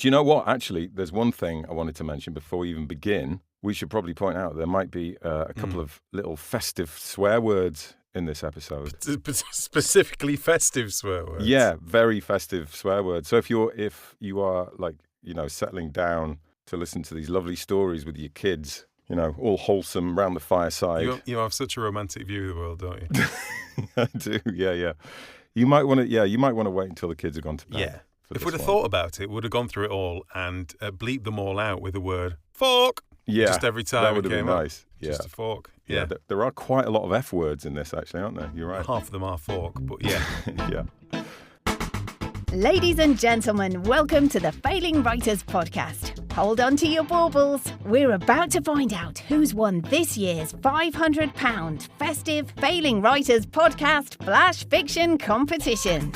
Do you know what? Actually, there's one thing I wanted to mention before we even begin. We should probably point out there might be a couple of little festive swear words in this episode. Specifically festive swear words. Yeah, very festive swear words. So if you are like, settling down to listen to these lovely stories with your kids, all wholesome round the fireside. You have such a romantic view of the world, don't you? I do, yeah. You might want to wait until the kids have gone to bed. Yeah. If we'd have thought about it, we'd have gone through it all and bleeped them all out with the word fork. Yeah. Just every time that would it have came been up. nice. Yeah. Just a fork. Yeah. There are quite a lot of F words in this, actually, aren't there? You're right. Half of them are fork, but yeah. Yeah. Ladies and gentlemen, welcome to the Failing Writers Podcast. Hold on to your baubles. We're about to find out who's won this year's £500 Festive Failing Writers Podcast Flash Fiction Competition.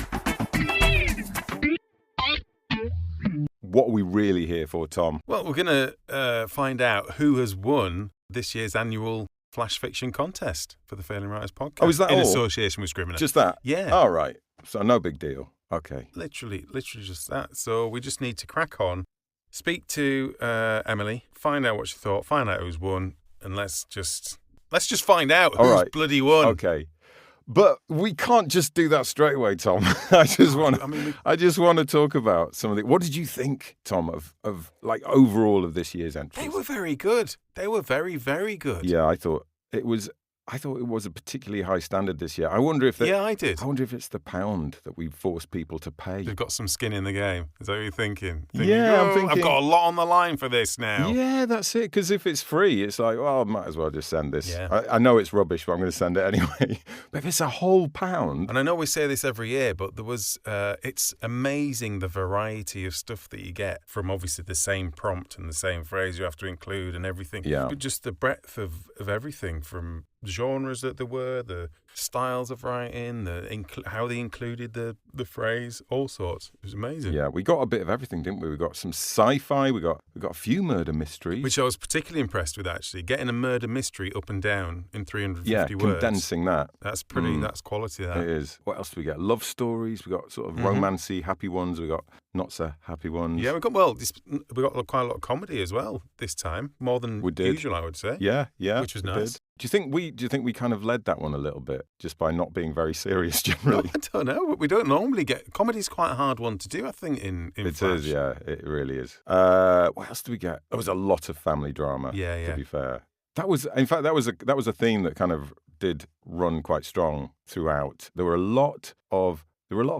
What are we really here for, Tom? Well, we're going to find out who has won this year's annual Flash Fiction Contest for the Failing Writers Podcast. Oh, is that in all? association with Scrivener. Just that? Yeah. All right. So no big deal. Okay. Literally just that. So we just need to crack on, speak to Emily, find out what she thought, find out who's won, and let's just find out who's bloody won. Okay. But we can't just do that straight away, Tom. I just want to talk about some of the. What did you think, Tom, of like overall of this year's entries? They were very good. They were very, very good. Yeah, I thought it was a particularly high standard this year. I wonder if I did. I wonder if it's the pound that we force people to pay. They've got some skin in the game. Is that what you're thinking? Yeah, I'm thinking. I've got a lot on the line for this now. Yeah, that's it. Because if it's free, it's like, well, I might as well just send this. Yeah. I know it's rubbish, but I'm going to send it anyway. But if it's a whole pound. And I know we say this every year, but there was, it's amazing the variety of stuff that you get from obviously the same prompt and the same phrase you have to include and everything. Yeah. But just the breadth of everything from genres that there were, the styles of writing, how they included the phrase, all sorts. It was amazing. Yeah, we got a bit of everything, didn't we? We got some sci-fi, we got a few murder mysteries. Which I was particularly impressed with, actually. Getting a murder mystery up and down in 350 words. Yeah, condensing that. That's that's quality, that. It is. What else do we get? Love stories. We got sort of romancy, happy ones. We got not so happy ones. Yeah, we got quite a lot of comedy as well this time. More than usual, I would say. Yeah. Which was nice. Do you think we kind of led that one a little bit just by not being very serious generally? I don't know. We don't normally get comedy's quite a hard one to do, I think, in It Flash. is, yeah, it really is. What else do we get? There was a lot of family drama. Yeah. To be fair, that was a theme that kind of did run quite strong throughout. There were a lot of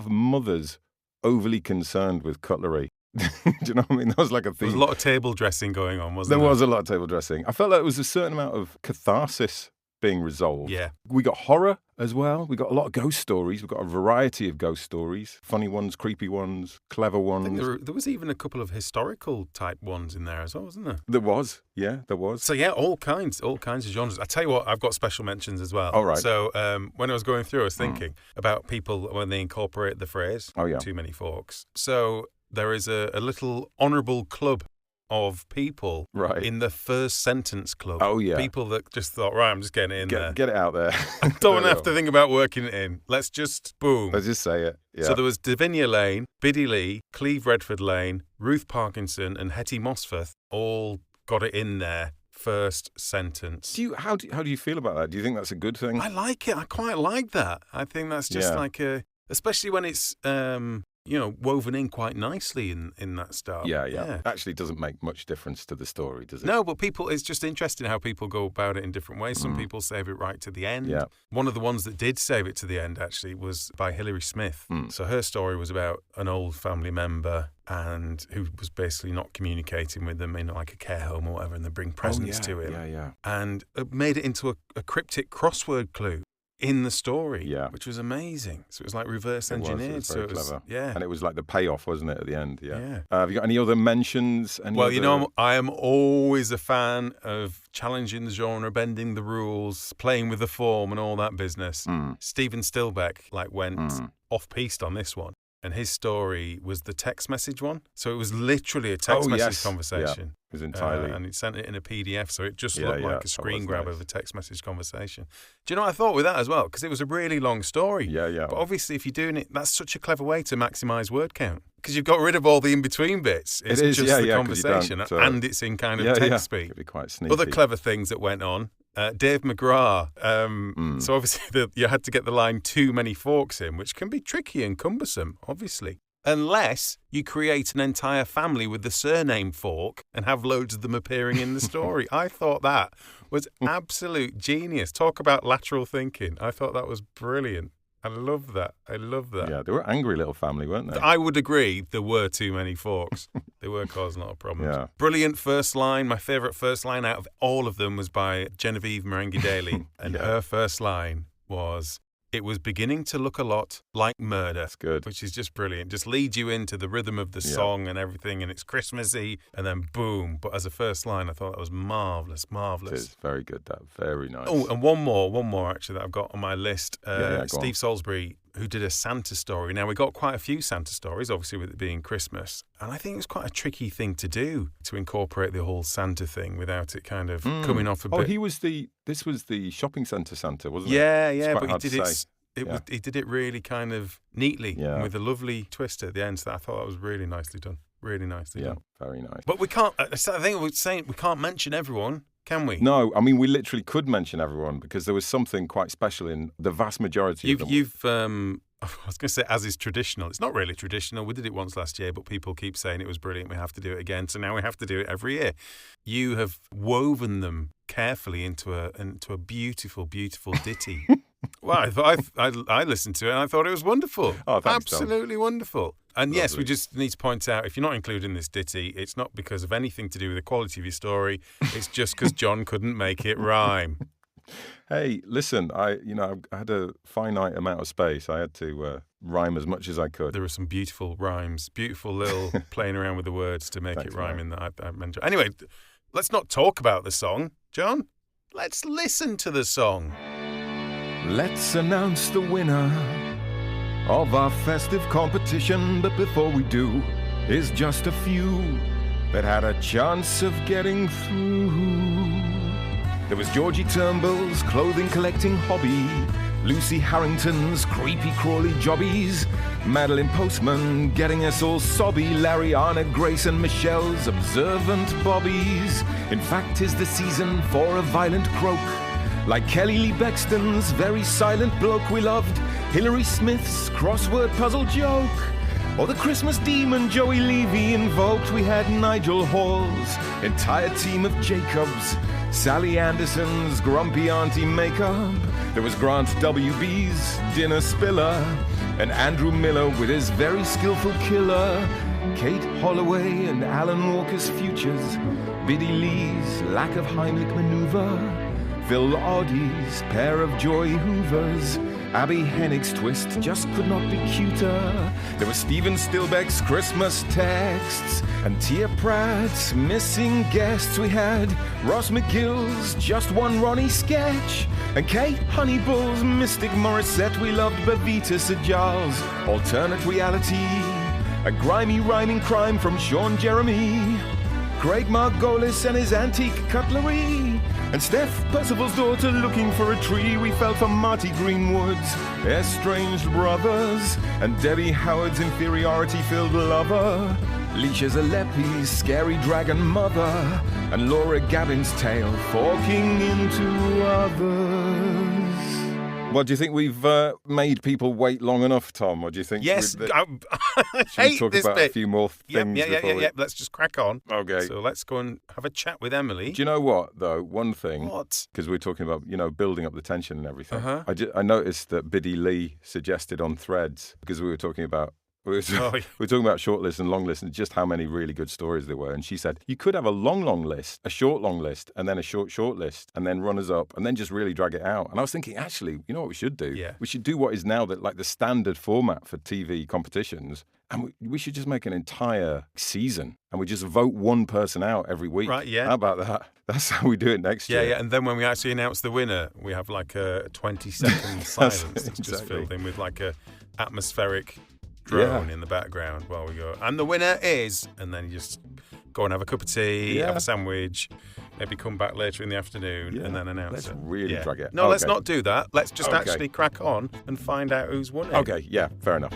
mothers overly concerned with cutlery. Do you know what I mean? That was like a theme. There was a lot of table dressing going on, wasn't there? There was a lot of table dressing. I felt like there was a certain amount of catharsis being resolved. Yeah. We got horror as well. We got a lot of ghost stories. We've got a variety of ghost stories. Funny ones, creepy ones, clever ones. I think there was even a couple of historical type ones in there as well, wasn't there? There was. Yeah, there was. So yeah, all kinds of genres. I tell you what, I've got special mentions as well. All right. So when I was going through, I was thinking about people when they incorporate the phrase, too many forks. So there is a little honourable club of people in the first sentence club. Oh, yeah. People that just thought, right, I'm just getting it in there. Get it out there. I don't have to think about working it in. Let's just, boom. Let's just say it. Yeah. So there was Davinia Lane, Biddy Lee, Cleve Redford Lane, Ruth Parkinson and Hetty Mosforth all got it in there. First sentence. How do you feel about that? Do you think that's a good thing? I like it. I quite like that. I think that's just like especially when it's woven in quite nicely in that style. Yeah. Actually, doesn't make much difference to the story, does it? No, but it's just interesting how people go about it in different ways. Some people save it right to the end. Yeah. One of the ones that did save it to the end, actually, was by Hilary Smith. So her story was about an old family member and who was basically not communicating with them in like a care home or whatever, and they bring presents to him. Yeah. And it made it into a cryptic crossword clue in the story, which was amazing. So it was like reverse engineered. It was very clever. Yeah. And it was like the payoff, wasn't it, at the end? Yeah. Have you got any other mentions? I am always a fan of challenging the genre, bending the rules, playing with the form and all that business. Stephen Stillbeck went off-piste on this one. and his story was the text message one. So it was literally a text message conversation. Yeah, it was entirely. And he sent it in a PDF, so it just looked like a screen grab nice. of a text message conversation. Do you know what I thought with that as well? Because it was a really long story. Yeah. But obviously, if you're doing it, that's such a clever way to maximise word count. Because you've got rid of all the in-between bits. It's just the conversation, and it's in kind of text speak. It'd be quite sneaky. Other clever things that went on. Dave McGrath. So obviously you had to get the line "too many forks" in, which can be tricky and cumbersome, obviously. Unless you create an entire family with the surname Fork and have loads of them appearing in the story. I thought that was absolute genius. Talk about lateral thinking. I thought that was brilliant. I love that. Yeah, they were an angry little family, weren't they? I would agree there were too many forks. They were causing a lot of problems. Yeah. Brilliant first line. My favourite first line out of all of them was by Genevieve Maranghi-Daly. And her first line was, "It was beginning to look a lot like murder." That's good. Which is just brilliant. Just leads you into the rhythm of the song and everything, and it's Christmassy, and then boom. But as a first line, I thought that was marvellous. It is very good, that. Very nice. Oh, and one more actually that I've got on my list. Go Steve on. Salisbury, who did a Santa story. Now, we got quite a few Santa stories, obviously with it being Christmas. And I think it was quite a tricky thing to do, to incorporate the whole Santa thing without it kind of coming off a bit. This was the shopping centre Santa, wasn't it? Yeah, quite but hard he to did say. he did it really kind of neatly and with a lovely twist at the end. So I thought that was really nicely done. Really nicely done. Yeah, very nice. But we can't, I think we're saying we can't mention everyone, can we? No, I mean, we literally could mention everyone because there was something quite special in the vast majority of them. I was going to say, as is traditional. It's not really traditional. We did it once last year, but people keep saying it was brilliant. We have to do it again. So now we have to do it every year. You have woven them carefully into a beautiful, beautiful ditty. Well, I listened to it and I thought it was wonderful. Oh, thanks, absolutely Tom. Wonderful. And yes, Lovely. we just need to point out, if you're not including this ditty, it's not because of anything to do with the quality of your story. It's just because John couldn't make it rhyme. Hey, listen, I had a finite amount of space. I had to rhyme as much as I could. There were some beautiful rhymes, beautiful little playing around with the words to make Thanks, it rhyme mate. in that I mentioned. Anyway, let's not talk about the song, John. Let's listen to the song. Let's announce the winner of our festive competition. But before we do, here's just a few that had a chance of getting through. There was Georgie Turnbull's clothing collecting hobby, Lucy Harrington's creepy crawly jobbies, Madeline Postman getting us all sobby, Larry, Anna, Grace and Michelle's observant bobbies. In fact, 'tis the season for a violent croak, like Kelly Lee Bexton's very silent bloke we loved, Hilary Smith's crossword puzzle joke, or the Christmas demon Joey Levy invoked. We had Nigel Hall's entire team of Jacobs, Sally Anderson's grumpy auntie makeup. There was Grant WB's dinner spiller, and Andrew Miller with his very skillful killer, Kate Holloway and Alan Walker's futures, Biddy Lee's lack of Heimlich maneuver, Phil Oddie's pair of Joy Hoovers, Abby Hennig's twist just could not be cuter. There was Stephen Stillbeck's Christmas texts, and Tia Pratt's missing guests. We had Ross McGill's Just One Ronnie sketch, and Kate Honeybull's Mystic Morissette. We loved Bavita Sajal's alternate reality, a grimy rhyming crime from Sean Jeremy, Craig Margolis and his antique cutlery, and Steph Percival's daughter looking for a tree. We felt for Marty Greenwood's estranged brothers, and Debbie Howard's inferiority-filled lover, Leisha Zalepi's scary dragon mother, and Laura Gavin's tale forking into others. Well, do you think we've made people wait long enough, Tom? Or do you think? Yes, I should we talk about a few more things? Yeah. Let's just crack on. Okay. So let's go and have a chat with Emily. Do you know what, though? One thing. What? Because we were talking about, building up the tension and everything. Uh-huh. I noticed that Biddy Lee suggested on Threads, because we were talking about we were talking about short lists and long lists and just how many really good stories there were. And she said, you could have a long list, a short long list, and then a short list, and then runners up, and then just really drag it out. And I was thinking, actually, you know what we should do? Yeah. We should do what is now the standard format for TV competitions. And we should just make an entire season, and we just vote one person out every week. Right, yeah. How about that? That's how we do it next year. Yeah. And then when we actually announce the winner, we have like a 20-second silence that's just exactly. filled in with like a atmospheric drone in the background while we go. And the winner is, and then you just go and have a cup of tea, have a sandwich, maybe come back later in the afternoon and then announce it. Let's really drag it. No, let's not do that. Let's just actually crack on and find out who's won it. Okay, yeah, fair enough.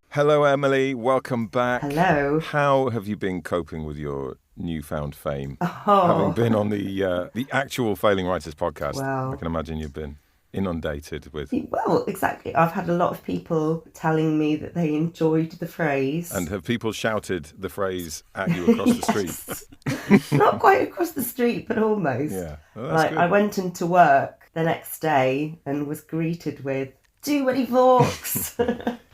Hello, Emily. Welcome back. Hello. How have you been coping with your newfound fame? Having been on the actual Failing Writers podcast, I can imagine you've been inundated with... Well, exactly. I've had a lot of people telling me that they enjoyed the phrase. And have people shouted the phrase at you across the street? Not quite across the street, but almost. Yeah. Well, that's good. I went into work the next day and was greeted with, "Too many forks."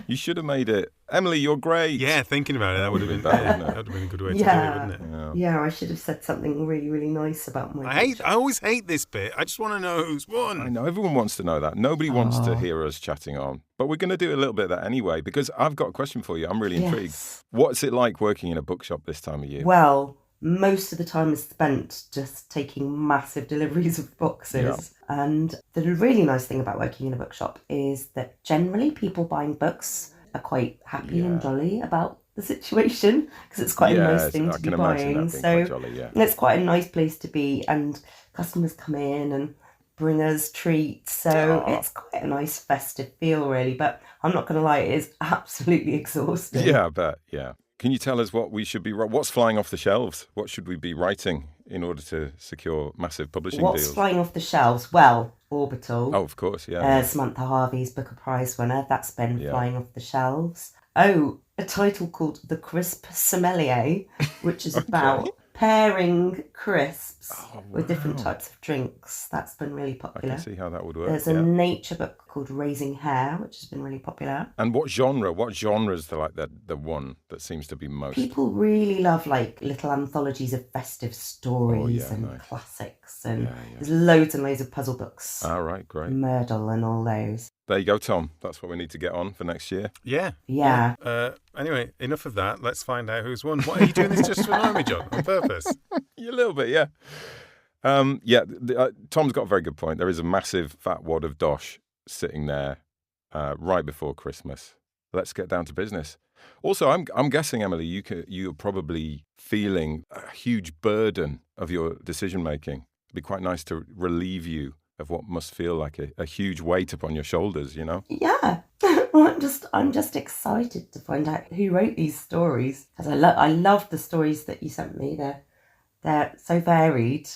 You should have made it, "Emily, you're great." Yeah, thinking about it, that would have been better. that would have been a good way to do it, wouldn't it? Yeah, I should have said something really, really nice about my... I always hate this bit. I just want to know who's won. I know, everyone wants to know that. Nobody wants to hear us chatting on. But we're going to do a little bit of that anyway, because I've got a question for you. I'm really intrigued. What's it like working in a bookshop this time of year? Well, most of the time is spent just taking massive deliveries of boxes. Yeah. And the really nice thing about working in a bookshop is that generally people buying books are quite happy and jolly about the situation, because it's quite a nice thing to be buying. So it's quite a nice place to be, and customers come in and bring us treats. So it's quite a nice festive feel, really. But I'm not going to lie, it is absolutely exhausting. Yeah, I bet. Yeah. Can you tell us what we should be... What's flying off the shelves? What should we be writing in order to secure massive publishing deals? What's flying off the shelves? Well, Orbital. Oh, of course, yeah. Samantha Harvey's Booker Prize winner. That's been flying off the shelves. Oh, a title called The Crisp Sommelier, which is about pairing crisps with different types of drinks. That's been really popular. I can see how that would work. There's a nature book called Raising Hair, which has been really popular. And what genre? What genre is the one that seems to be most? People really love like little anthologies of festive stories and classics, and there's loads and loads of puzzle books. All right, great. Myrtle and all those. There you go, Tom. That's what we need to get on for next year. Yeah. Anyway, enough of that. Let's find out who's won. What, are you doing this just to annoy me, John, on purpose? A little bit, yeah. Tom's got a very good point. There is a massive fat wad of dosh sitting there right before Christmas. Let's get down to business. Also, I'm guessing, Emily, you're probably feeling a huge burden of your decision making. It'd be quite nice to relieve you of what must feel like a huge weight upon your shoulders, you know? Yeah. Well, I'm just excited to find out who wrote these stories, because I love the stories that you sent me. They're so varied,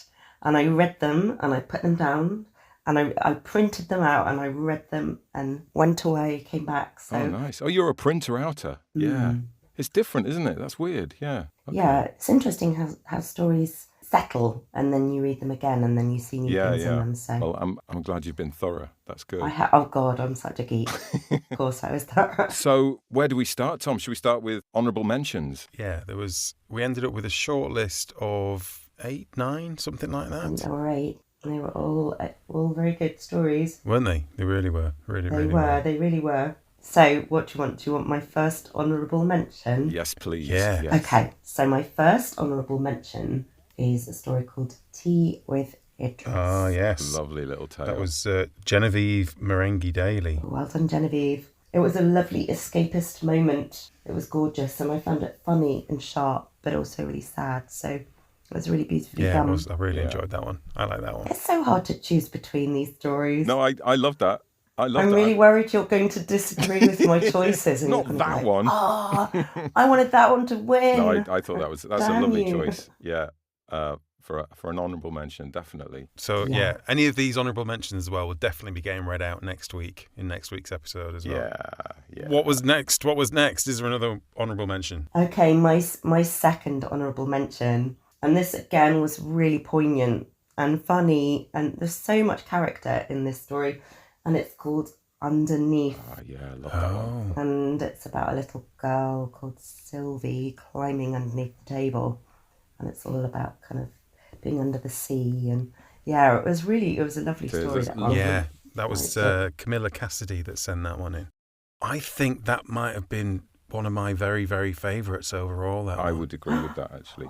and I read them and I put them down and I printed them out and I read them and went away, came back. So. Oh, nice. Oh, you're a printer-outer. Yeah. It's different, isn't it? That's weird. Yeah. Okay. Yeah, it's interesting how stories settle, and then you read them again, and then you see new things in them. So, well, I'm glad you've been thorough. That's good. Oh God, I'm such a geek. Of course, I was thorough. So, where do we start, Tom? Should we start with honourable mentions? Yeah, we ended up with a short list of 8, 9, something like that. There were 8. They were all very good stories, weren't they? They really were. They really were. So, what do you want? Do you want my first honourable mention? Yes, please. Yeah. Yes. Okay. So, my first honourable mention is a story called Tea with Idris. Oh, yes. Lovely little tale. That was Genevieve Merengue Daly. Well done, Genevieve. It was a lovely escapist moment. It was gorgeous, and I found it funny and sharp, but also really sad. So it was really beautifully done. Yeah, I really enjoyed that one. I like that one. It's so hard to choose between these stories. No, I love that. I'm really worried you're going to disagree with my choices. And Not that one. I wanted that one to win. No, I thought that's a lovely choice. Yeah. For an honourable mention, definitely. So, any of these honourable mentions as well will definitely be getting read out next week, in next week's episode as well. Yeah. What was next? Is there another honourable mention? Okay, my second honourable mention, and this again was really poignant and funny, and there's so much character in this story, and it's called Underneath. Oh, yeah, I love that one. And it's about a little girl called Sylvie climbing underneath the table, and it's all about kind of being under the sea, and it was a lovely story. That was Camilla Cassidy that sent that one in. I think that might have been one of my very, very favourites overall. I would agree with that, actually.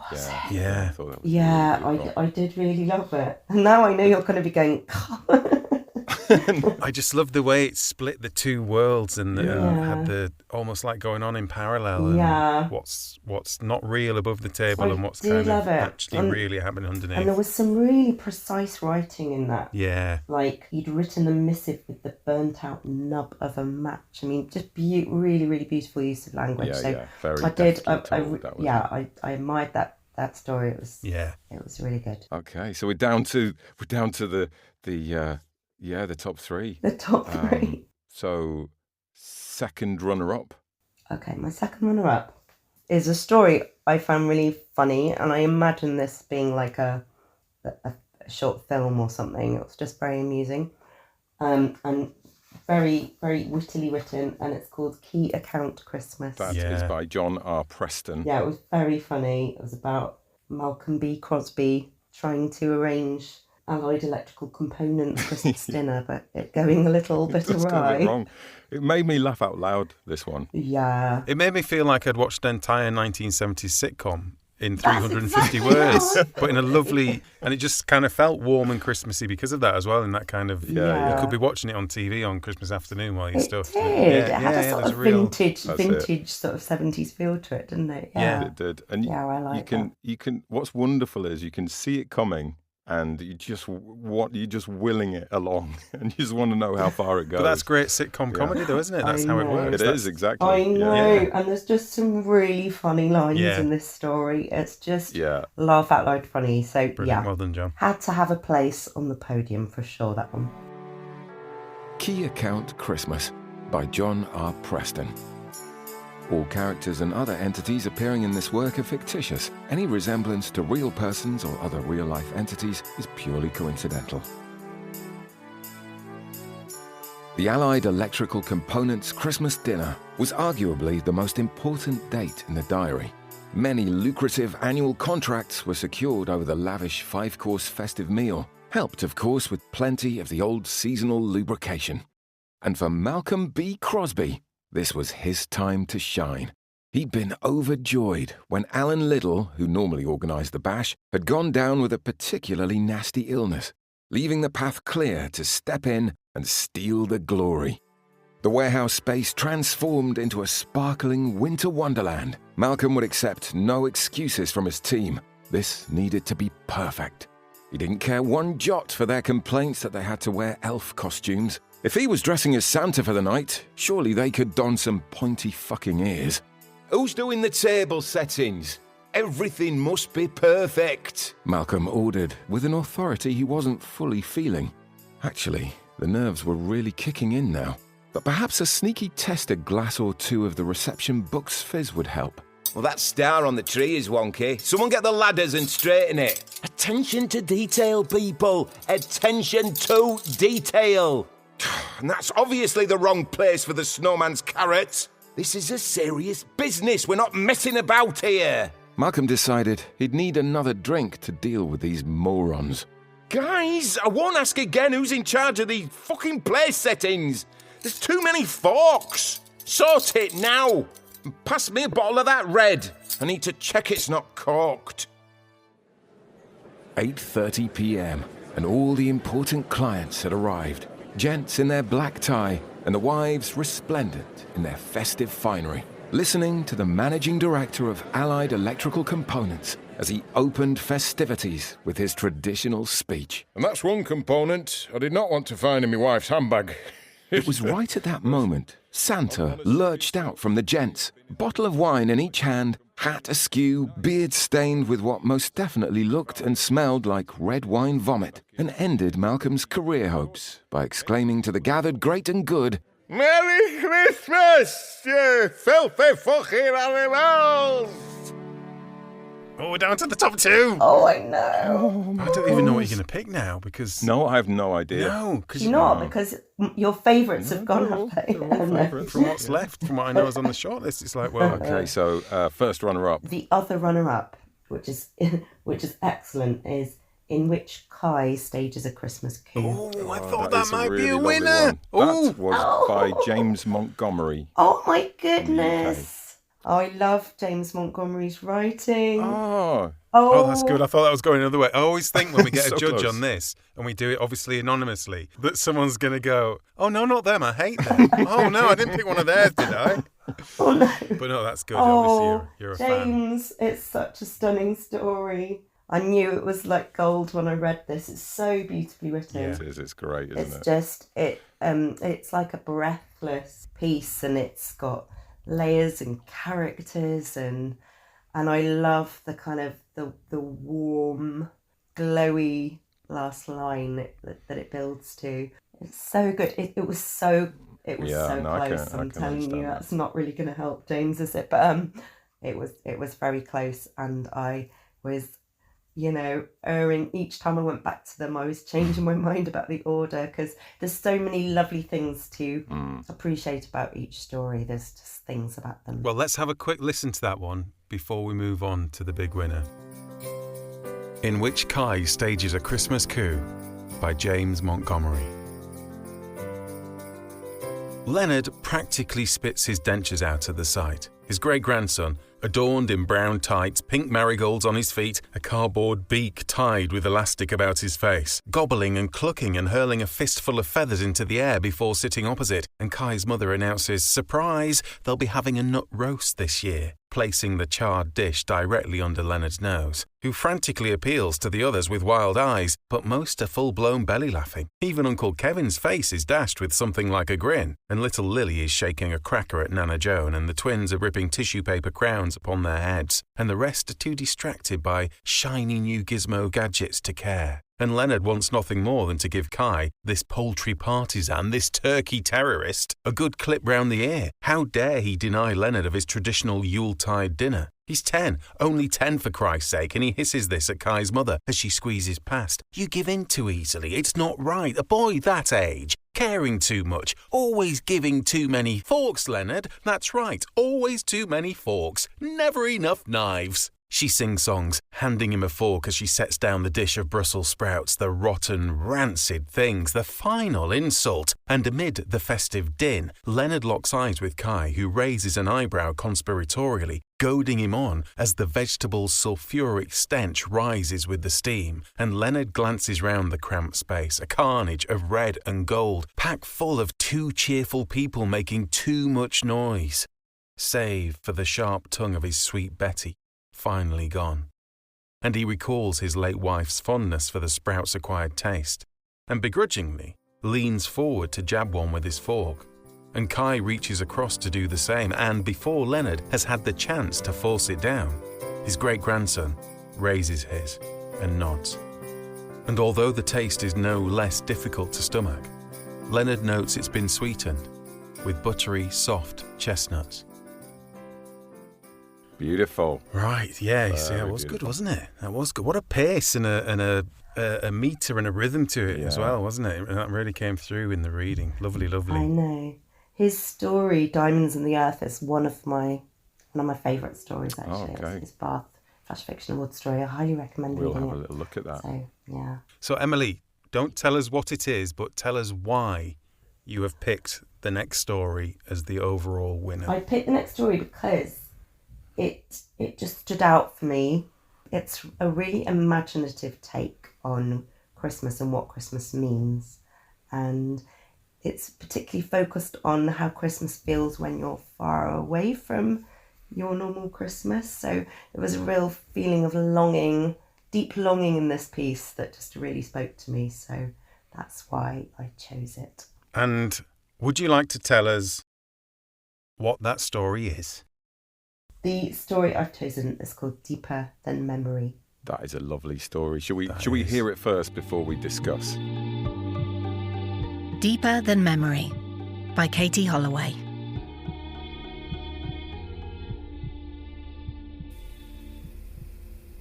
Yeah. I thought that was I did really love it. And now I know you're going to be going, I just love the way it split the two worlds and had the almost like going on in parallel. And what's not real above the table and what's kind of actually really happening underneath. And there was some really precise writing in that. Yeah. Like he'd written the missive with the burnt out nub of a match. I mean, just really, really beautiful use of language. Very I admired that story. It was really good. Okay, so we're down to the top three. The top three. So second runner-up. Okay, my second runner-up is a story I found really funny, and I imagine this being like a short film or something. It was just very amusing, and very, very wittily written, and it's called Key Account Christmas. That is by John R. Preston. Yeah, it was very funny. It was about Malcolm B. Crosby trying to arrange Allied Electrical Components Christmas dinner, but it going a little bit awry. Wrong. It made me laugh out loud, this one. Yeah. It made me feel like I'd watched an entire 1970s sitcom in 350 words, but in a lovely, and it just kind of felt warm and Christmassy because of that as well. In that kind of, you could be watching it on TV on Christmas afternoon while you're stuffed. It did. It had a sort of vintage sort of 70s feel to it, didn't it? Yeah, it did. And I like that. You can. What's wonderful is you can see it coming, and you're just willing it along, and you just want to know how far it goes. But that's great sitcom comedy, though, isn't it? That's how it works. It is, exactly. I know, and there's just some really funny lines in this story. It's just laugh out loud funny. So brilliant. Well done, John. Had to have a place on the podium for sure, that one. Key Account Christmas by John R. Preston. All characters and other entities appearing in this work are fictitious. Any resemblance to real persons or other real-life entities is purely coincidental. The Allied Electrical Components Christmas dinner was arguably the most important date in the diary. Many lucrative annual contracts were secured over the lavish 5-course festive meal, helped, of course, with plenty of the old seasonal lubrication. And for Malcolm B. Crosby, this was his time to shine. He'd been overjoyed when Alan Liddell, who normally organised the bash, had gone down with a particularly nasty illness, leaving the path clear to step in and steal the glory. The warehouse space transformed into a sparkling winter wonderland. Malcolm would accept no excuses from his team. This needed to be perfect. He didn't care one jot for their complaints that they had to wear elf costumes. If he was dressing as Santa for the night, surely they could don some pointy fucking ears. Who's doing the table settings? Everything must be perfect, Malcolm ordered with an authority he wasn't fully feeling. Actually, the nerves were really kicking in now. But perhaps a sneaky tested glass or two of the reception book's fizz would help. Well, that star on the tree is wonky. Someone get the ladders and straighten it. Attention to detail, people. Attention to detail. And that's obviously the wrong place for the snowman's carrot. This is a serious business. We're not messing about here. Malcolm decided he'd need another drink to deal with these morons. Guys, I won't ask again who's in charge of these fucking place settings. There's too many forks. Sort it now. And pass me a bottle of that red. I need to check it's not corked. 8:30 p.m. and all the important clients had arrived. Gents in their black tie and the wives resplendent in their festive finery, listening to the managing director of Allied Electrical Components as he opened festivities with his traditional speech. And that's one component I did not want to find in my wife's handbag. It was right at that moment Santa lurched out from the gents, bottle of wine in each hand, hat askew, beard stained with what most definitely looked and smelled like red wine vomit, and ended Malcolm's career hopes by exclaiming to the gathered great and good, Merry Christmas, you filthy fucking animals! Oh, we're down to the top two. Oh, I know. I don't even know what you're going to pick now because... No, I have no idea. No, because because your favourites have gone, have they? From what's left, from what I know is on the shortlist, it's like, well... Okay, so first runner-up. The other runner-up, which is excellent, is In Which Kai Stages a Christmas Coup. Oh, I thought that is might really be a lovely winner. one. That was by James Montgomery. Oh, my goodness. I love James Montgomery's writing. Oh, that's good. I thought that was going another way. I always think when we get So a judge close. on this, and we do it obviously anonymously, that someone's going to go, oh, no, not them. I hate them. Oh, no, I didn't pick one of theirs, did I? Oh, no. But no, that's good. Oh, Obviously, you're a fan. James, it's such a stunning story. I knew it was like gold when I read this. It's so beautifully written. It is. It's great, isn't It's it? just it's like a breathless piece, and it's got layers and characters, and I love the kind of the warm, glowy last line that it builds to. It's so good. It was so close. I'm telling you, that's not really going to help James, is it? But it was very close, and I was, erring each time I went back to them. I was changing my mind about the order, because there's so many lovely things to appreciate about each story. There's just things about them. Well, let's have a quick listen to that one before we move on to the big winner. In Which Kai Stages a Christmas Coup by James Montgomery. Leonard practically spits his dentures out at the sight. His great-grandson, adorned in brown tights, pink marigolds on his feet, a cardboard beak tied with elastic about his face, gobbling and clucking and hurling a fistful of feathers into the air before sitting opposite, and Kai's mother announces, surprise, they'll be having a nut roast this year, placing the charred dish directly under Leonard's nose, who frantically appeals to the others with wild eyes, but most are full-blown belly-laughing. Even Uncle Kevin's face is dashed with something like a grin, and little Lily is shaking a cracker at Nana Joan, and the twins are ripping tissue paper crowns upon their heads, and the rest are too distracted by shiny new gizmo gadgets to care. And Leonard wants nothing more than to give Kai, this poultry partisan, this turkey terrorist, a good clip round the ear. How dare he deny Leonard of his traditional Yuletide dinner? He's 10, only 10 for Christ's sake, and he hisses this at Kai's mother as she squeezes past. You give in too easily, it's not right. A boy that age, caring too much, always giving too many forks, Leonard. That's right, always too many forks, never enough knives. She sings songs, handing him a fork as she sets down the dish of Brussels sprouts, the rotten, rancid things, the final insult. And amid the festive din, Leonard locks eyes with Kai, who raises an eyebrow conspiratorially, goading him on as the vegetable's sulphuric stench rises with the steam. And Leonard glances round the cramped space, a carnage of red and gold, packed full of too cheerful people making too much noise. Save for the sharp tongue of his sweet Betty, finally gone. And he recalls his late wife's fondness for the sprout's acquired taste, and begrudgingly leans forward to jab one with his fork. And Kai reaches across to do the same, and before Leonard has had the chance to force it down, his great-grandson raises his and nods. And although the taste is no less difficult to stomach, Leonard notes it's been sweetened with buttery, soft chestnuts. Beautiful. Right, yeah, you see, that was good, wasn't it? That was good. What a pace and a meter and a rhythm to it as well, wasn't it? And that really came through in the reading. Lovely, lovely. I know. His story, Diamonds in the Earth, is one of my favourite stories, actually. Okay. It's his Bath Flash Fiction Award story. I highly recommend We'll reading have a it. little look at that. So, yeah. So, Emily, don't tell us what it is, but tell us why you have picked the next story as the overall winner. I picked the next story because it just stood out for me. It's a really imaginative take on Christmas and what Christmas means. And it's particularly focused on how Christmas feels when you're far away from your normal Christmas. So there was a real feeling of longing, deep longing in this piece that just really spoke to me. So that's why I chose it. And would you like to tell us what that story is? The story I've chosen is called Deeper Than Memory. That is a lovely story. Should we hear it first before we discuss? Deeper Than Memory by Katie Holloway.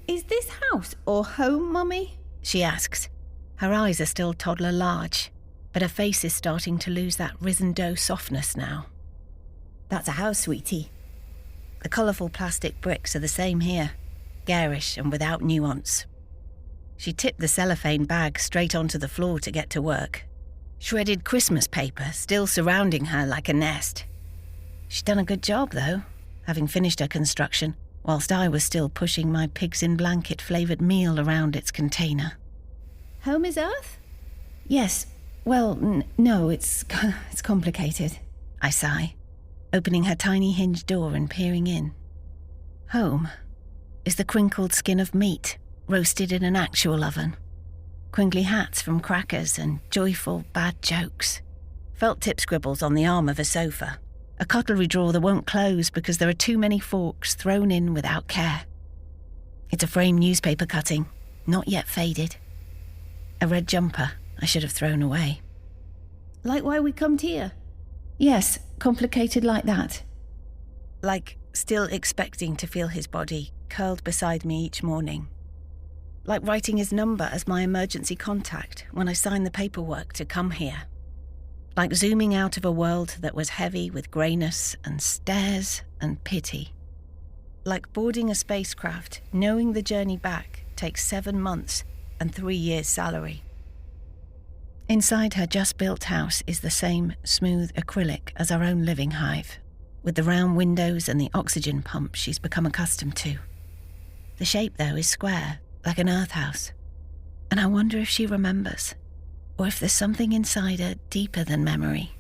Is this house or home, Mummy? She asks. Her eyes are still toddler large, but her face is starting to lose that risen dough softness now. That's a house, sweetie. The colourful plastic bricks are the same here, garish and without nuance. She tipped the cellophane bag straight onto the floor to get to work. Shredded Christmas paper still surrounding her like a nest. She'd done a good job, though. having finished her construction, whilst I was still pushing my pigs-in-blanket-flavoured meal around its container. Home is Earth? Yes. Well, no, it's complicated. I sigh, opening her tiny hinged door and peering in. Home is the crinkled skin of meat, roasted in an actual oven. Crinkly hats from crackers and joyful bad jokes. Felt tip scribbles on the arm of a sofa. A cutlery drawer that won't close because there are too many forks thrown in without care. It's a framed newspaper cutting, not yet faded. A red jumper I should have thrown away. Like why we come here? Yes, complicated like that. Like still expecting to feel his body curled beside me each morning. Like writing his number as my emergency contact when I signed the paperwork to come here. Like zooming out of a world that was heavy with greyness and stares and pity. Like boarding a spacecraft, knowing the journey back takes 7 months and 3 years' salary. Inside her just-built house is the same smooth acrylic as our own living hive, with the round windows and the oxygen pump she's become accustomed to. The shape, though, is square, like an earth house. And I wonder if she remembers, or if there's something inside her deeper than memory.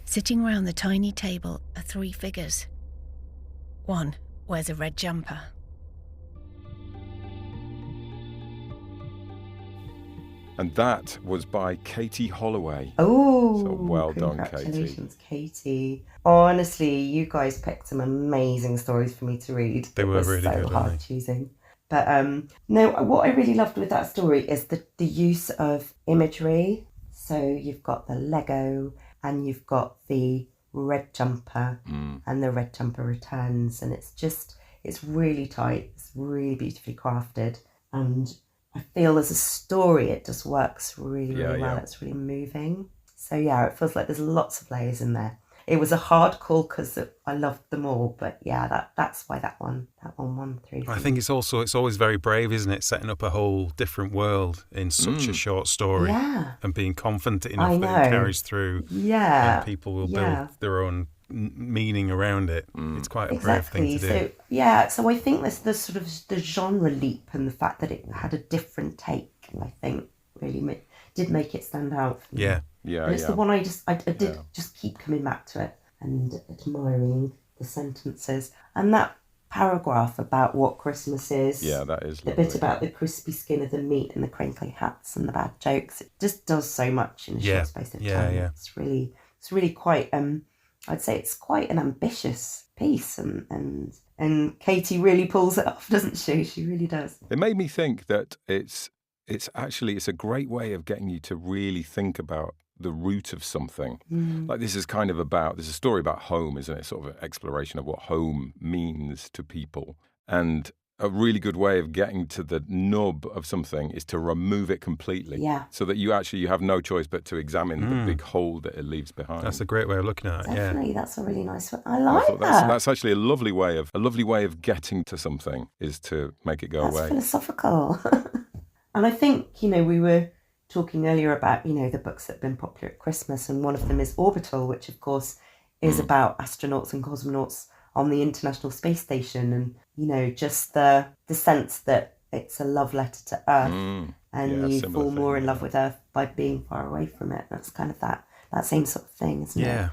Sitting round the tiny table are 3 figures. One wears a red jumper. And that was by Katie Holloway. Oh, so well done, Katie. Congratulations, Katie. Honestly, you guys picked some amazing stories for me to read. They were really good, so hard weren't they? choosing. But no, what I really loved with that story is the use of imagery. So you've got the Lego and you've got the red jumper and the red jumper returns. And it's really tight. It's really beautifully crafted. And I feel as a story, it just works really well. Yeah. It's really moving. So yeah, it feels like there's lots of layers in there. It was a hard call because I loved them all, but yeah, that's why that one won 3. I think it's always very brave, isn't it? Setting up a whole different world in such a short story, and being confident enough that it carries through. Yeah, and people will build their own meaning around it. It's quite a brave thing to do. So I think there's sort of the genre leap and the fact that it had a different take, I think, really did make it stand out for me. Yeah. And it's the one I did just keep coming back to it and admiring the sentences. And that paragraph about what Christmas is. Yeah, that is the lovely. bit about the crispy skin of the meat and the crinkly hats and the bad jokes. It just does so much in a short space of time. Yeah. It's really quite I'd say it's quite an ambitious piece and Katie really pulls it off, doesn't she? She really does. It made me think that it's a great way of getting you to really think about the root of something. Like this is a story about home, isn't it? Sort of an exploration of what home means to people. And a really good way of getting to the nub of something is to remove it completely. Yeah. So that you have no choice but to examine the big hole that it leaves behind. That's a great way of looking at it. Definitely, that's a really nice one. I like that. That's actually a lovely way of getting to something is to make it go away. That's philosophical. And I think, we were talking earlier about, the books that have been popular at Christmas, and one of them is Orbital, which of course is about astronauts and cosmonauts on the International Space Station, and, just the sense that it's a love letter to Earth, and you fall more in love with Earth by being far away from it. That's kind of that same sort of thing, isn't it?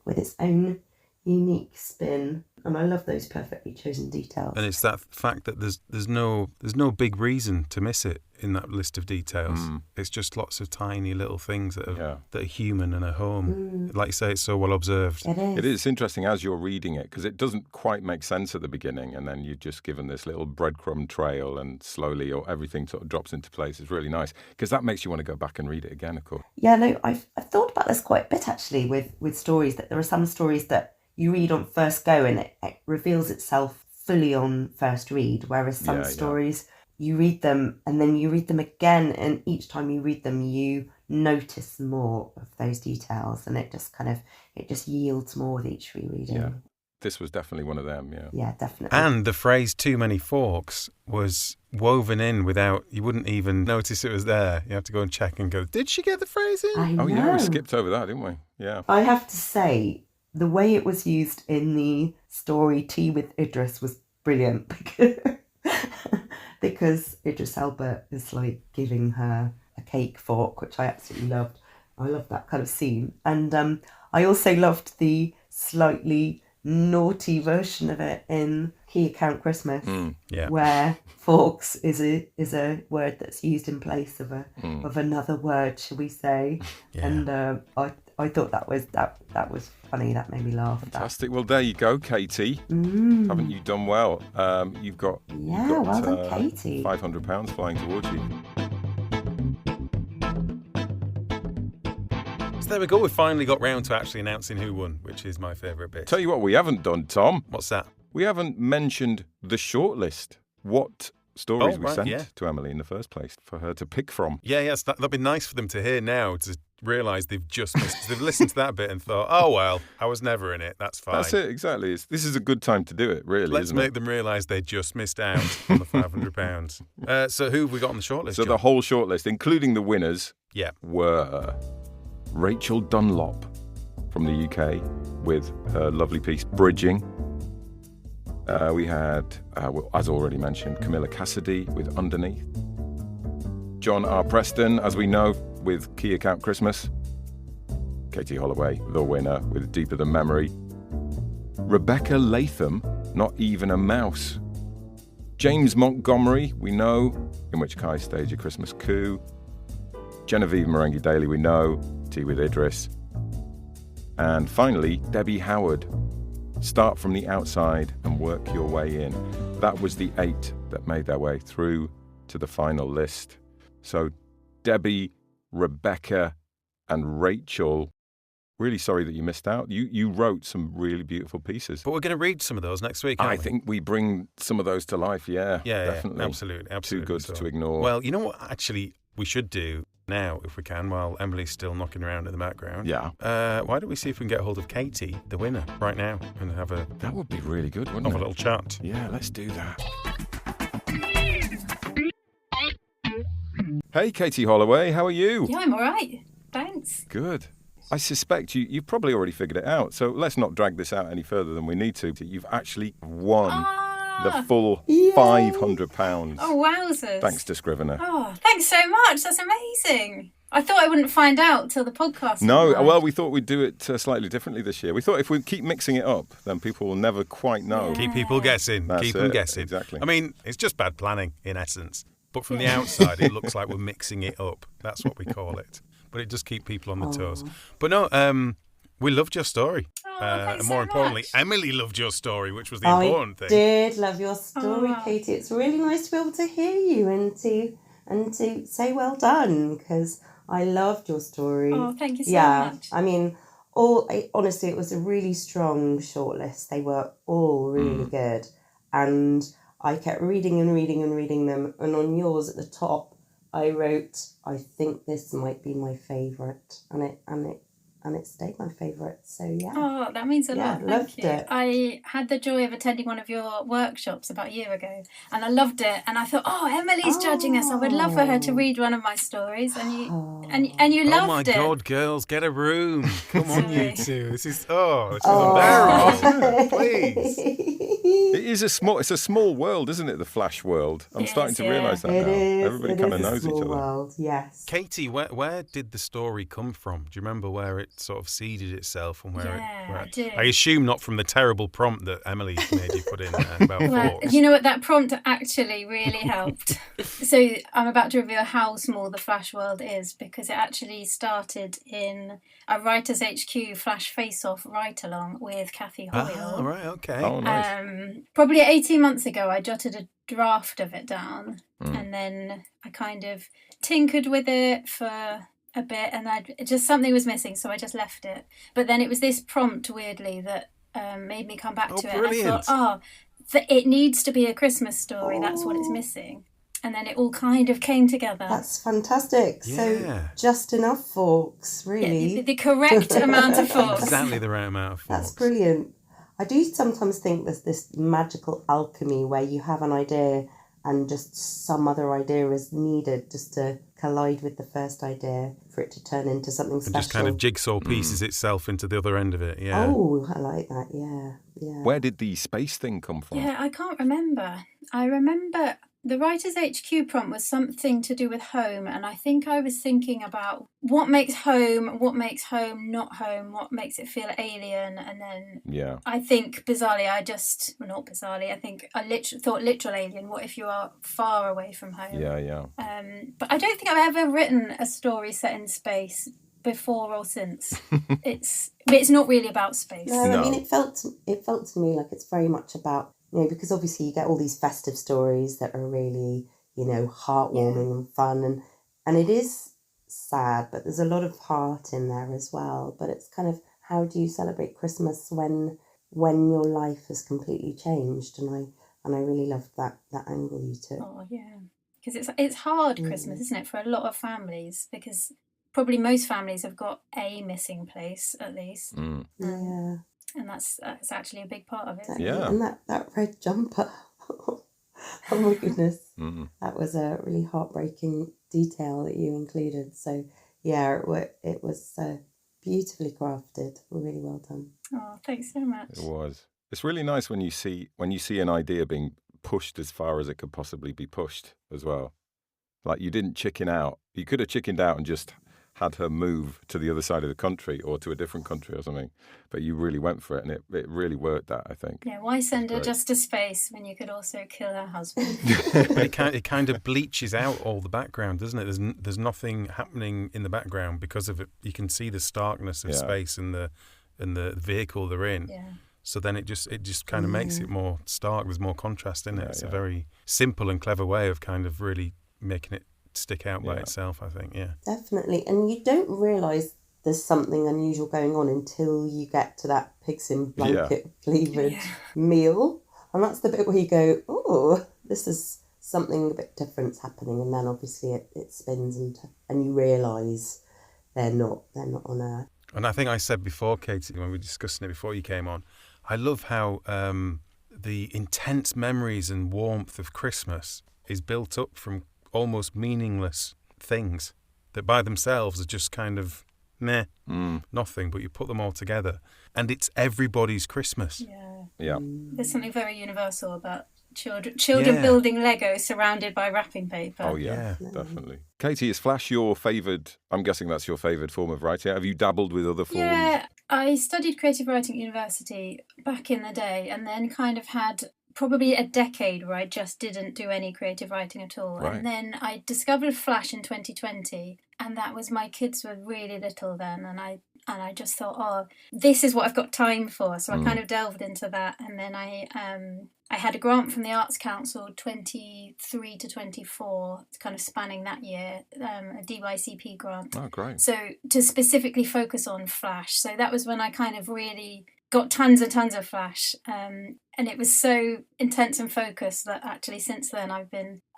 With its own unique spin. And I love those perfectly chosen details. And it's that fact that there's no big reason to miss it in that list of details. It's just lots of tiny little things that are human and are home. Like you say, it's so well observed. It It is interesting as you're reading it because it doesn't quite make sense at the beginning, and then you're just given this little breadcrumb trail, and slowly everything sort of drops into place. It's really nice because that makes you want to go back and read it again, of course. Yeah, no, I've thought about this quite a bit actually with stories, that there are some stories that you read on first go and it reveals itself fully on first read, whereas some stories you read them and then you read them again, and each time you read them you notice more of those details, and it just yields more with each rereading. Yeah. This was definitely one of them, Yeah, definitely. And the phrase "too many forks" was woven in without, you wouldn't even notice it was there. You have to go and check and go, did she get the phrase in? I know. Oh yeah, we skipped over that, didn't we? Yeah. I have to say, the way it was used in the story Tea with Idris was brilliant because Idris Elba is like giving her a cake fork, which I absolutely loved. I loved that kind of scene. And I also loved the slightly naughty version of it in Key Account Christmas, where forks is a word that's used in place of another word, shall we say? Yeah. And I thought that was funny. That made me laugh. Fantastic. Well, there you go, Katie. Haven't you done well? You've got well done, Katie. £500 flying towards you. So there we go. We finally got round to actually announcing who won, which is my favourite bit. Tell you what we haven't done, Tom. What's that? We haven't mentioned the shortlist. What stories we sent to Emily in the first place for her to pick from. Yes, that'd be nice for them to hear now, to realise they've just missed. They've listened to that bit and thought, oh, well, I was never in it. That's fine. That's it, exactly. This is a good time to do it, really, Let's make them realise they just missed out on the £500. So who have we got on the shortlist, So John? the whole shortlist, including the winners, were Rachel Dunlop from the UK with her lovely piece, Bridging. We had, as already mentioned, Camilla Cassidy with Underneath. John R. Preston, as we know, with Key Account Christmas. Katie Holloway, the winner, with Deeper Than Memory. Rebecca Latham, Not Even a Mouse. James Montgomery, we know, In Which Kai Staged a Christmas Coup. Genevieve Merengue Daly, we know, Tea with Idris. And finally, Debbie Howard, Start from the Outside and Work Your Way In. That was the 8 that made their way through to the final list. So Debbie, Rebecca and Rachel, really sorry that you missed out. You wrote some really beautiful pieces. But we're going to read some of those next week, I think we bring some of those to life, definitely. Absolutely. Too good to ignore. Well, you know what actually we should do now, if we can, while Emily's still knocking around in the background. Yeah. Why don't we see if we can get hold of Katie, the winner, right now, and have a... That would be really good, wouldn't it? Have a little chat. Yeah, let's do that. Hey, Katie Holloway, how are you? Yeah, I'm all right. Thanks. Good. I suspect you've probably already figured it out, so let's not drag this out any further than we need to. You've actually won the full £500. Oh, wowzers. Thanks to Scrivener. Oh, thanks so much. That's amazing. I thought I wouldn't find out till the podcast. No, well, we thought we'd do it slightly differently this year. We thought if we keep mixing it up, then people will never quite know. Keep people guessing. Keep them guessing. Exactly. I mean, it's just bad planning, in essence. But from the outside, it looks like we're mixing it up. That's what we call it. But it does keep people on the toes. But no, we loved your story. Thanks and more so importantly, much. Emily loved your story, which was the important thing. I did love your story, Katie. It's really nice to be able to hear you and to say well done, because I loved your story. Oh, thank you so much. I mean, honestly, it was a really strong shortlist. They were all really good. And I kept reading and reading and reading them. And on yours at the top, I wrote, I think this might be my favourite. And it stayed my favourite. So, yeah. Oh, that means a lot. Loved Thank you. it. I had the joy of attending one of your workshops about a year ago, and I loved it. And I thought, Emily's judging us. I would love for her to read one of my stories. And you loved it. Oh my God, girls, get a room. Come on, you two. This is unbearable. Please. It's a small world, isn't it? The Flash world. I'm starting to realise that now. Everybody kind of knows each other. World, yes. Katie, where did the story come from? Do you remember where it sort of seeded itself and where I do. I assume not from the terrible prompt that Emily made you put in about forks. You know what? That prompt actually really helped. So I'm about to reveal how small the Flash world is, because it actually started in a Writers HQ Flash Face-Off write-along with Kathy Hoyle. Oh, right, okay. Oh, nice. Probably 18 months ago, I jotted a draft of it down, and then I kind of tinkered with it for a bit, and something was missing, so I just left it. But then it was this prompt, weirdly, that made me come back to it. Brilliant. And I thought, it needs to be a Christmas story. That's what it's missing. And then it all kind of came together. That's fantastic. Yeah. So just enough forks, really. Yeah, the correct amount of forks. Exactly the right amount of forks. That's brilliant. I do sometimes think there's this magical alchemy where you have an idea and just some other idea is needed just to collide with the first idea for it to turn into something And special. just kind of jigsaw pieces itself into the other end of it, yeah. Oh, I like that, yeah. Where did the space thing come from? Yeah, I can't remember. I remember the Writers HQ prompt was something to do with home, and I think I was thinking about what makes home not home, what makes it feel alien, and then I think bizarrely, I think I thought literal alien. What if you are far away from home? Yeah. But I don't think I've ever written a story set in space before or since. It's not really about space. No, I mean it felt to me like it's very much about, because obviously you get all these festive stories that are really, heartwarming and fun, and it is sad, but there's a lot of heart in there as well. But it's kind of, how do you celebrate Christmas when your life has completely changed? And I really loved that angle you took. Oh yeah, because it's hard Christmas, isn't it, for a lot of families, because probably most families have got a missing place at least. Yeah. And that's actually a big part of it. Yeah. And that red jumper. Oh my goodness. That was a really heartbreaking detail that you included. So yeah, it was beautifully crafted. Really well done. Oh, thanks so much. It was. It's really nice when you see an idea being pushed as far as it could possibly be pushed as well. Like, you didn't chicken out. You could have chickened out and just had her move to the other side of the country or to a different country or something. But you really went for it, and it really worked, that, I think. Yeah, why send her just to space when you could also kill her husband? But it kind of bleaches out all the background, doesn't it? There's nothing happening in the background because of it. You can see the starkness of space and the vehicle they're in. Yeah. So then it just kind of makes it more stark. There's more contrast in it. It's a very simple and clever way of kind of really making it stick out by itself, I think. Yeah, definitely. And you don't realise there's something unusual going on until you get to that pigs in blanket flavoured meal, and that's the bit where you go, oh, this is something a bit different's happening, and then obviously it spins and you realise they're not on Earth. And I think I said before, Katie, when we were discussing it before you came on, I love how the intense memories and warmth of Christmas is built up from almost meaningless things that by themselves are just kind of nothing, but you put them all together and it's everybody's Christmas. Yeah. There's something very universal about children building Lego surrounded by wrapping paper. Oh yeah, definitely. Katie, is Flash your favoured? I'm guessing that's your favoured form of writing. Have you dabbled with other forms? Yeah, I studied creative writing at university back in the day, and then kind of had probably a decade where I just didn't do any creative writing at all. Right. And then I discovered Flash in 2020, and that was, my kids were really little then, and I just thought, oh, this is what I've got time for. So I kind of delved into that, and then I had a grant from the Arts Council 23 to 24, kind of spanning that year, a DYCP grant. Oh, great. So to specifically focus on Flash. So that was when I kind of really got tons and tons of Flash, and it was so intense and focused that actually since then I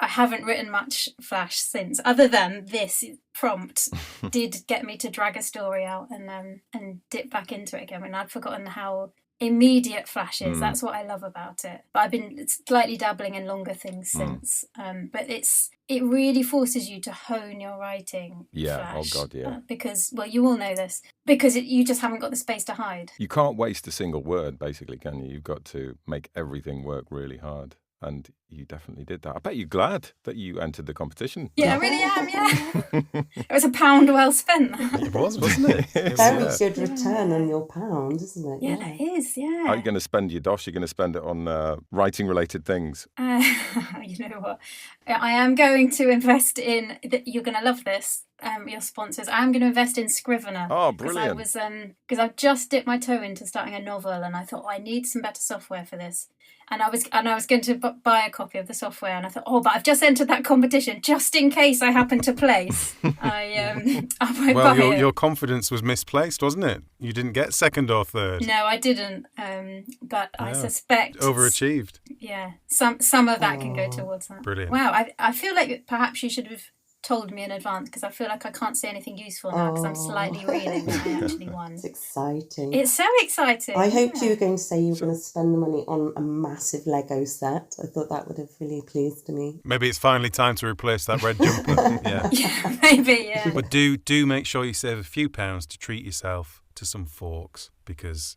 haven't written much Flash since, other than this prompt did get me to drag a story out and dip back into it again, and I'd forgotten how immediate Flash is. That's what I love about it. But I've been slightly dabbling in longer things since. But it really forces you to hone your writing. Yeah. Flash, Oh God, yeah. Because, well, you all know this. Because you just haven't got the space to hide. You can't waste a single word, basically, can you? You've got to make everything work really hard. And you definitely did that. I bet you're glad that you entered the competition. Yeah, I really am, yeah. It was £1 well spent. It was, wasn't it? Very good return on your pound, isn't it? Yeah, that is, yeah. Are you going to spend your dosh? You're going to spend it on writing-related things? You know what? I am going to invest in, you're going to love this, your sponsors. I'm going to invest in Scrivener. Oh, brilliant. Because I've just dipped my toe into starting a novel, and I thought, I need some better software for this. And I was going to buy a copy of the software, and I thought, but I've just entered that competition just in case I happen to place. I won't buy it. Your confidence was misplaced, wasn't it? You didn't get second or third. No, I didn't. But I suspect overachieved. Yeah, some of that can go towards that. Brilliant. Wow, I feel like perhaps you should have told me in advance because I feel like I can't say anything useful now because I'm slightly reeling that I actually won. It's exciting. It's so exciting. I hoped you were going to say you were going to spend the money on a massive Lego set. I thought that would have really pleased me. Maybe it's finally time to replace that red jumper. Yeah. Yeah, maybe, yeah. But do make sure you save a few pounds to treat yourself to some forks because,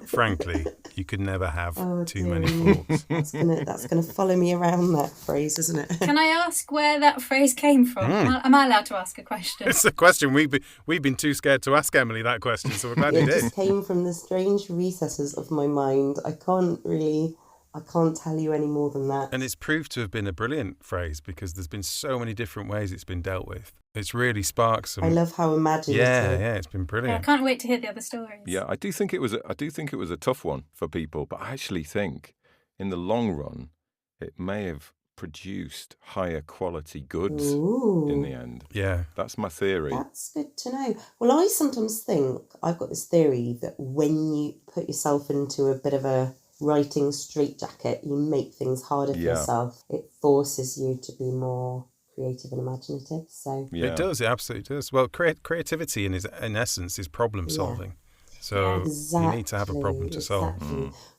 frankly, you could never have too many forks. That's gonna follow me around, that phrase, isn't it? Can I ask where that phrase came from? Am I allowed to ask a question? It's a question we've been too scared to ask Emily that question, so we're glad you It did. just came from the strange recesses of my mind. I can't tell you any more than that. And it's proved to have been a brilliant phrase because there's been so many different ways it's been dealt with. It's really sparked some... I love how imaginative. Yeah, it's been I brilliant. can't wait to hear the other stories. Yeah, I do think it was a tough one for people, but I actually think in the long run it may have produced higher quality goods in the end. Yeah. That's my theory. That's good to know. Well, I sometimes think, I've got this theory that when you put yourself into a bit of a writing straitjacket, you make things harder for yourself. It forces you to be more creative and imaginative. So It does, it absolutely does. Well, creativity in essence is problem solving. So you need to have a problem to solve.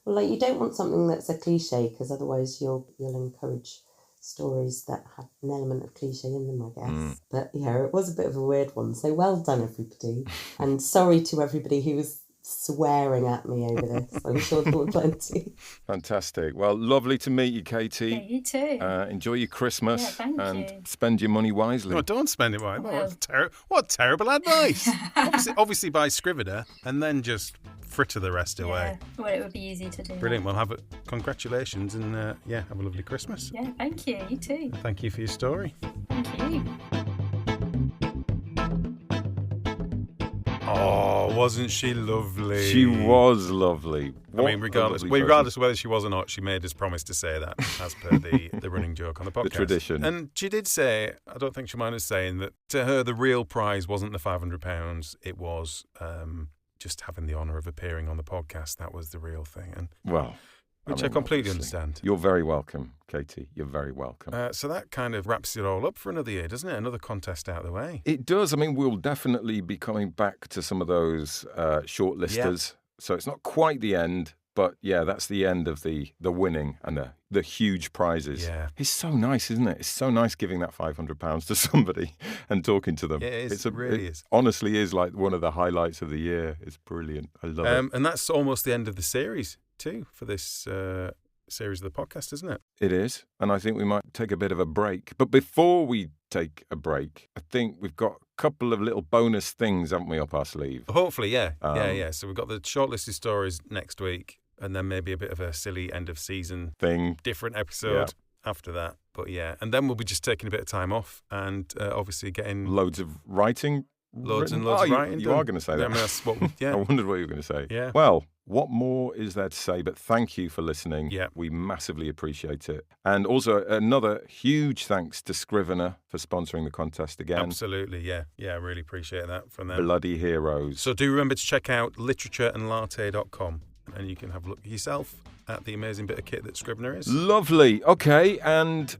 Well, like, you don't want something that's a cliche because otherwise you'll encourage stories that have an element of cliche in them, I guess. But yeah, it was a bit of a weird one. So well done, everybody. And sorry to everybody who was swearing at me over this. I'm sure there were plenty. Fantastic. Well, lovely to meet you, Katie. Yeah, you too. Enjoy your Christmas thank you. spend your money wisely. No, don't spend it wisely. What terrible advice. obviously buy Scrivener and then just fritter the rest away. Well, it would be easy to do. Brilliant. Well, congratulations and have a lovely Christmas. Yeah, thank you. You too. Thank you for your story. Thank you. Oh, wasn't she lovely? She was lovely. I mean, regardless of whether she was or not, she made us promise to say that as per the running joke on the podcast. The tradition. And she did say, I don't think she minded saying that to her the real prize wasn't the £500, it was just having the honour of appearing on the podcast. That was the real thing. And I completely understand. You're very welcome, Katie. You're very welcome. So that kind of wraps it all up for another year, doesn't it? Another contest out of the way. It does. I mean, we'll definitely be coming back to some of those shortlisters. Yeah. So it's not quite the end, but yeah, that's the end of the winning and the huge prizes. Yeah. It's so nice, isn't it? It's so nice giving that £500 to somebody and talking to them. Yeah, it is. It really is. Honestly is like one of the highlights of the year. It's brilliant. I love it. And that's almost the end of the series too for this series of the podcast, isn't it? It is. And I think we might take a bit of a break. But before we take a break, I think we've got a couple of little bonus things, haven't we, up our sleeve? Hopefully, yeah. So we've got the shortlisted stories next week and then maybe a bit of a silly end of season thing, different episode after that. But yeah, and then we'll be just taking a bit of time off and obviously getting loads of writing. Loads and loads of writing. You are going to say that. I mean, that's what I wondered what you were going to say. Yeah. Well, what more is there to say? But thank you for listening. Yeah. We massively appreciate it. And also another huge thanks to Scrivener for sponsoring the contest again. Absolutely, yeah. Yeah, I really appreciate that from them. Bloody heroes. So do remember to check out literatureandlatte.com and you can have a look yourself at the amazing bit of kit that Scrivener is. Lovely. Okay, and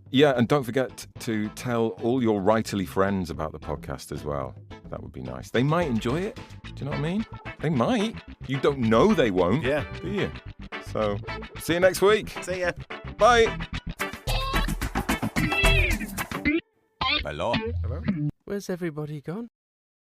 don't forget to tell all your writerly friends about the podcast as well. That would be nice. They might enjoy it. Do you know what I mean? They might. You don't know they won't. Yeah. Do you? So, see you next week. See ya. Bye. Hello. Hello. Where's everybody gone?